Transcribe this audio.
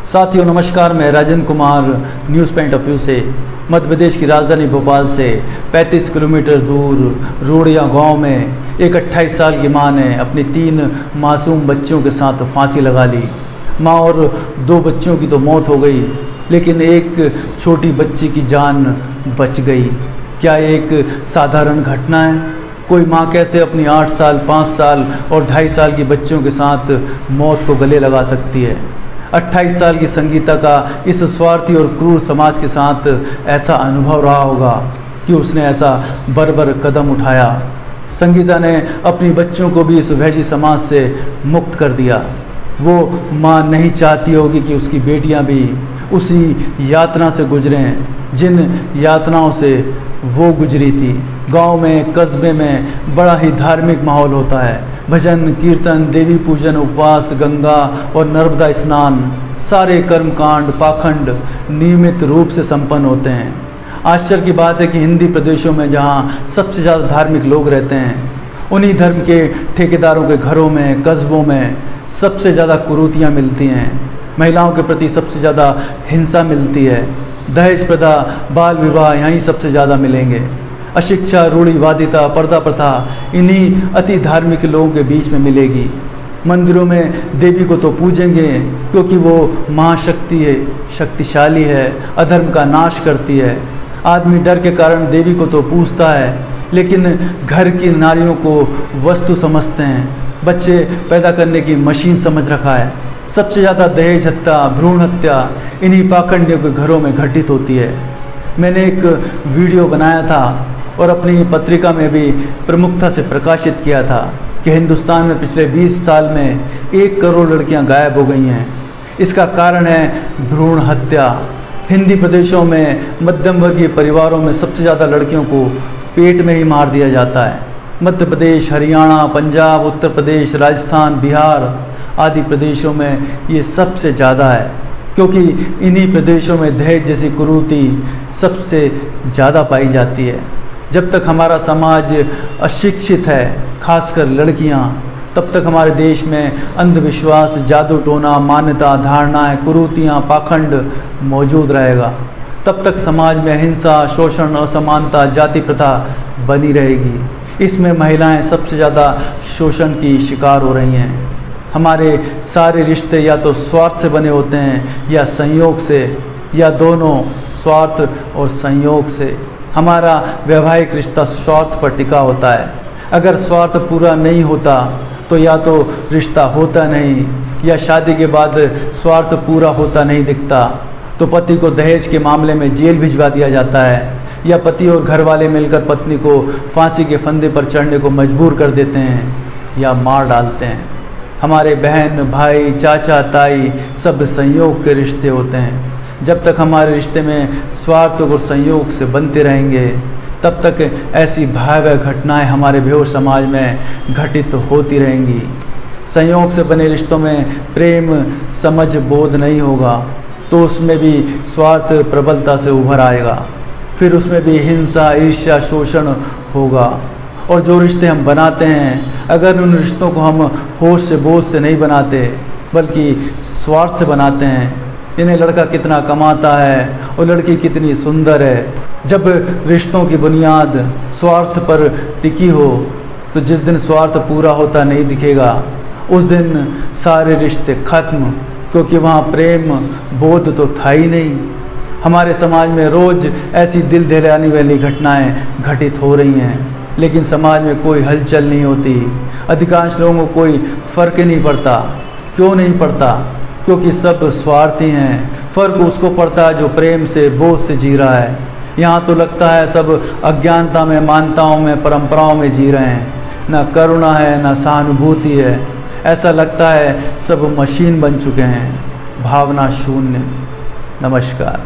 साथियों नमस्कार, मैं Rajendra Kumar news point of view से मध्य प्रदेश की राजधानी भोपाल से 35 किलोमीटर दूर रोड़िया गांव में एक 28 साल की मां ने अपनी 3 मासूम बच्चों के साथ फांसी लगा ली। मां और 2 बच्चों की तो मौत हो गई, लेकिन एक छोटी बच्ची की जान बच गई। क्या एक साधारण घटना है? कोई माँ कैसे अपनी 8 साल, 5 साल और 2.5 साल की बच्चों के साथ मौत को गले लगा सकती है? 28 साल की संगीता का इस स्वार्थी और क्रूर समाज के साथ ऐसा अनुभव रहा होगा कि उसने ऐसा बर्बर कदम उठाया। संगीता ने अपनी बच्चों को भी इस वैश्य समाज से मुक्त कर दिया। वो माँ नहीं चाहती होगी कि उसकी बेटियाँ भी उसी यातना से गुजरें जिन यातनाओं से वो गुजरी थी। गांव में, कस्बे में बड़ा ही धार्मिक माहौल होता है। भजन, कीर्तन, देवी पूजन, उपवास, गंगा और नर्मदा स्नान, सारे कर्मकांड, पाखंड नियमित रूप से संपन्न होते हैं। आश्चर्य की बात है कि हिंदी प्रदेशों में जहां सबसे ज़्यादा धार्मिक लोग रहते हैं, उन्हीं धर्म के ठेकेदारों के घरों में, कस्बों में सबसे ज़्यादा कुरीतियाँ मिलती हैं। महिलाओं के प्रति सबसे ज़्यादा हिंसा मिलती है। दहेज प्रथा, बाल विवाह यहीं सबसे ज़्यादा मिलेंगे। अशिक्षा, रूढ़िवादिता, पर्दा प्रथा इन्हीं अति धार्मिक लोगों के बीच में मिलेगी। मंदिरों में देवी को तो पूजेंगे क्योंकि वो महाशक्ति है, शक्तिशाली है, अधर्म का नाश करती है। आदमी डर के कारण देवी को तो पूजता है, लेकिन घर की नारियों को वस्तु समझते हैं, बच्चे पैदा करने की मशीन समझ रखा है। सबसे ज़्यादा दहेज हत्या, भ्रूण हत्या इन्हीं पाखंडियों के घरों में घटित होती है। मैंने एक वीडियो बनाया था और अपनी पत्रिका में भी प्रमुखता से प्रकाशित किया था कि हिंदुस्तान में पिछले 20 साल में 1 करोड़ लड़कियां गायब हो गई हैं। इसका कारण है भ्रूण हत्या। हिंदी प्रदेशों में मध्यम वर्गीय परिवारों में सबसे ज़्यादा लड़कियों को पेट में ही मार दिया जाता है। मध्य प्रदेश, हरियाणा, पंजाब, उत्तर प्रदेश, राजस्थान, बिहार आदि प्रदेशों में ये सबसे ज़्यादा है, क्योंकि इन्हीं प्रदेशों में दहेज जैसी कुरीति सबसे ज़्यादा पाई जाती है। जब तक हमारा समाज अशिक्षित है, खासकर लड़कियां, तब तक हमारे देश में अंधविश्वास, जादू टोना, मान्यता, धारणाएं, कुरीतियाँ, पाखंड मौजूद रहेगा। तब तक समाज में हिंसा, शोषण, असमानता, जाति प्रथा बनी रहेगी। इसमें महिलाएं सबसे ज़्यादा शोषण की शिकार हो रही हैं। हमारे सारे रिश्ते या तो स्वार्थ से बने होते हैं या संयोग से, या दोनों, स्वार्थ और संयोग से। हमारा वैवाहिक रिश्ता स्वार्थ पर टिका होता है। अगर स्वार्थ पूरा नहीं होता तो या तो रिश्ता होता नहीं, या शादी के बाद स्वार्थ पूरा होता नहीं दिखता तो पति को दहेज के मामले में जेल भिजवा दिया जाता है, या पति और घर वाले मिलकर पत्नी को फांसी के फंदे पर चढ़ने को मजबूर कर देते हैं या मार डालते हैं। हमारे बहन, भाई, चाचा, ताई सब संयोग के रिश्ते होते हैं। जब तक हमारे रिश्ते में स्वार्थ और संयोग से बनते रहेंगे, तब तक ऐसी भयावह घटनाएं हमारे बेहोश समाज में घटित होती रहेंगी। संयोग से बने रिश्तों में प्रेम, समझ, बोध नहीं होगा तो उसमें भी स्वार्थ प्रबलता से उभर आएगा। फिर उसमें भी हिंसा, ईर्ष्या, शोषण होगा। और जो रिश्ते हम बनाते हैं, अगर उन रिश्तों को हम होश से, बोझ से नहीं बनाते बल्कि स्वार्थ से बनाते हैं, इन्हें लड़का कितना कमाता है और लड़की कितनी सुंदर है, जब रिश्तों की बुनियाद स्वार्थ पर टिकी हो तो जिस दिन स्वार्थ पूरा होता नहीं दिखेगा उस दिन सारे रिश्ते खत्म, क्योंकि वहाँ प्रेम, बोध तो था ही नहीं। हमारे समाज में रोज़ ऐसी दिल दहलाने वाली घटनाएं घटित हो रही हैं, लेकिन समाज में कोई हलचल नहीं होती। अधिकांश लोगों को कोई फ़र्क ही नहीं पड़ता। क्यों नहीं पड़ता? क्योंकि सब स्वार्थी हैं। फ़र्क उसको पड़ता है जो प्रेम से, बोझ से जी रहा है। यहाँ तो लगता है सब अज्ञानता में, मान्यताओं में, परंपराओं में जी रहे हैं। ना करुणा है, ना सहानुभूति है। ऐसा लगता है सब मशीन बन चुके हैं, भावना शून्य। नमस्कार।